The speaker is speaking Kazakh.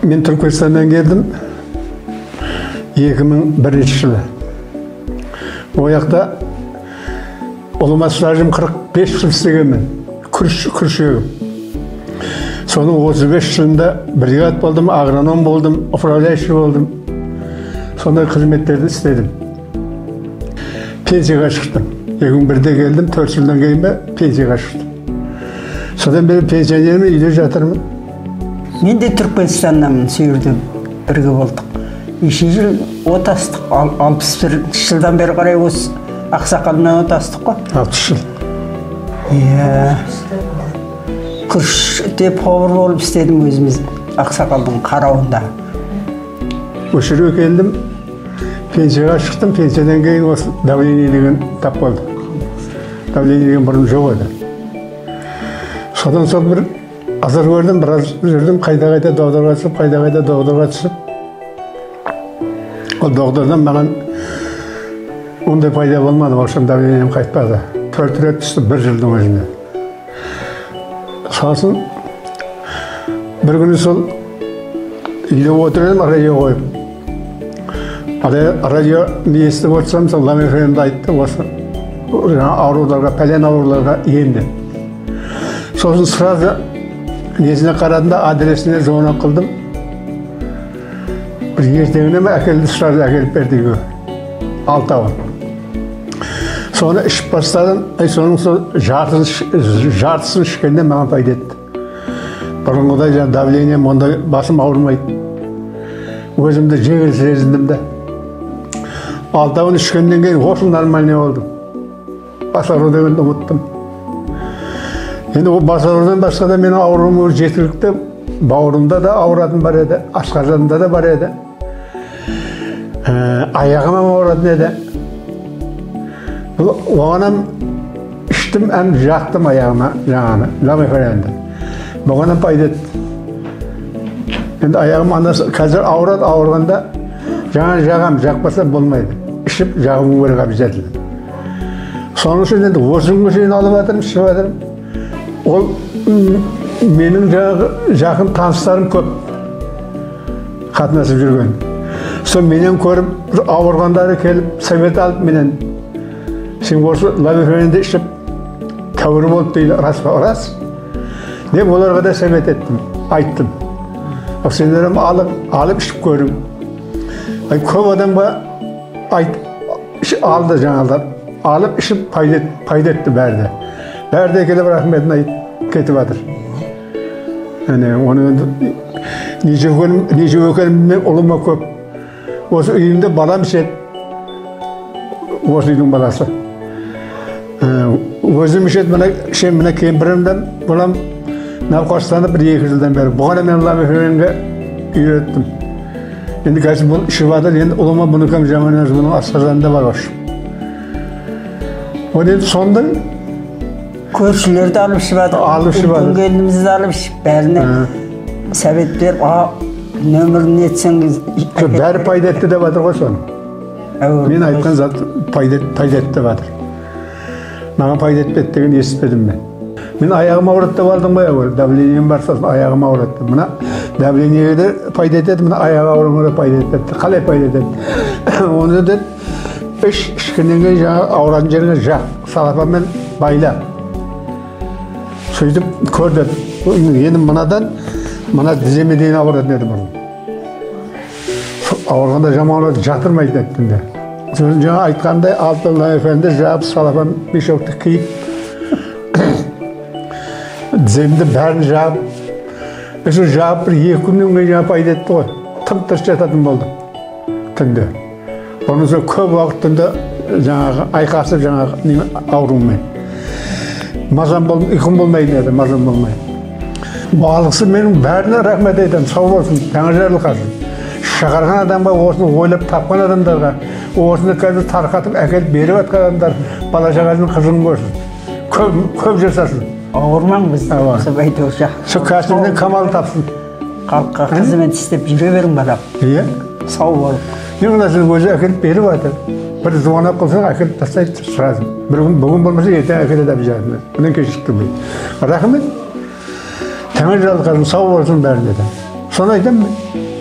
Мен Түркменстаннан келдім 2001 жылы. O жақта ұлыма стажым 45 жыл істегенмін, күршегім. Соның 35 жылында бригад болдым, агроном болдым, управляющий болдым. Сондай қызметтерді істедім. Пенсияға шықтым. 2001-де келдім, 4 жылдан кейін бе пенсияға шықтым. Содан бері пенсионермін, үйде жатырмын. Мен де Түркменстаннамын, сүйірдім, бірге болдық. 2 жыл отастық, 61 жылдан бері қарай осы ақсақалмен отастық қой. 60 жыл. Күрште повар болып істедім өзіміз ақсақалдың қарауында. Өшіре келдім, пенсияға шықтым, пенсиядан кейін осы давление деген тап болды. Давление деген бұрын жоқ еді. Содан соң бір азар көрдім, біраз жүрдім, қайда-қайда доғдарға түсіп, қайда-қайда доғдарға түсіп. Ол доғдардан маған ондай пайда болмады, оған давлением қайтпады. 4 рет түсті 1 жылдың өзінде. Сосын бір күні сол үйде отырдым, радио қойып. Радио не естіп отырсам, сол ламефемді айтты, осы ауруларға, пәлен ауруларға енді. Сосын сразу несіне қарадым да адресіне звонок қылдым. Бір ертеңіне ме әкелді, сразу әкеліп берді үйге. 6 ауыр. Соны ішіп бастадым, соның жартысын ішкенде маған пайда етті. Бұрынғыдай давление, ондай басым ауырмайды. Өзімді жеңіл сезіндім де. 6 ауыр ішкеннен кейін осы нормальный болдым. Бас ауру дегенді ұмыттым. Енді ол бас аурудан басқа да менің ауруым жеткілікті. Бауырымда да ауыратын бар еді, асқазанымда да бар еді. Аяғыма ауыратын еді. Оғанам іштім, жақтым аяғыма жаңаны, ламеференді. Бұғанам пайда етті. Енді аяғым қазір ауырғанда жаңа жағам, жақпаса болмайды. Ішіп жағымын көрек обязательно. Соның үшін енді осы күнге шейін алып жатырмын, ішіп жатырмын. Ол менің жақын таныстарым көп қатынасып жүрген. Сол менен көріп, ауырғандары келіп, совет алып менен. Сен осы ламеференді ішіп, тәуір болып дейді, рас па? Рас. Деп оларға да совет еттім, айттым. Сендерім алып ішіп көрің. Көп адамға алды жаңалар. Алып ішіп пайда етті бәрді. Бәрді келіп рахметін айтып кетіп жатыр. Оны неше өкеніммен ұлыма көп. Осы үйімде балам ішеді. Осы үйдің баласы. Өзім ішеді, мына кемпірімден бұлам науқастанып 1-2 жылдан бері. Бұған мен ламеференге үйреттім. Енді қазір бұл ішіп жатыр, енді ұлыма бұны кәм жаман емес, бұның асқазанында бар ош. Ол енді сондай көршілерді алып ішіп жатыр, келінімізді алып ішіп, бәріне сәбет беріп, нөмірін етсеңіз... Бәрі пайда етті деп жатыр ғой соны. Мен айтқан зат пайда етті деп жатыр. Маған пайда етпеді деген естіпедім мен. Мен аяғым ауырады деп алдым ғой, давлением бар сосын аяғым ауырады. Мына давлениеге де пайда етеді, мына аяғы ауырыңға да пайда етеді. Қалай пайда етеді? Оны да ішкеннен кейін жаңа ауыратын жеріңе жақ, салапамен байлап. Сөйтіп көрді. Енді мына тіземе дейін ауыратын еді бұрын. Ауырғанда жаманларды жатырмайды еттінде. Сосын жаңа айтқандай алтын ламеференді жабып, салапан мешокты киіп, тіземді бәрін жабып, Осы жабып 2 күннен кейін жаңа пайда етті ғой. Тым-тырыс жататын болды түнде. Оның соң көп уақыт түнде жаңағы айқасып жаңағы аурумен. Мазам болып, ұйқым болмайды еді, мазам болмайды. Балықсы менің бәріне рахмет айтамын, сау болсын, жаңа жарылқасын. Шығарған адамға, осыны ойлап тапқан адамдарға, осыны қазір тарқатып әкеліп беріп жатқан адамдар, бала шағасының қызын көрсін. Көп жасасын. Ауырмаңыз, осы бәйті өші. Сол кәсібінен камал тапсын. Халыққа қызмет істеп жүре берің бадап. Иә? Сау болып. Ең нәрсені өзі әкеліп беріп жатыр. Bir звонок қылсаң, әкеліп тастайды сразу. Бүгін болмаса ертең әкеледі обязательно. Бұдан кешіктірмейді. Рахмет. Тәңір жалғасын, сау болсын бәріне де. Соны айтамын мен.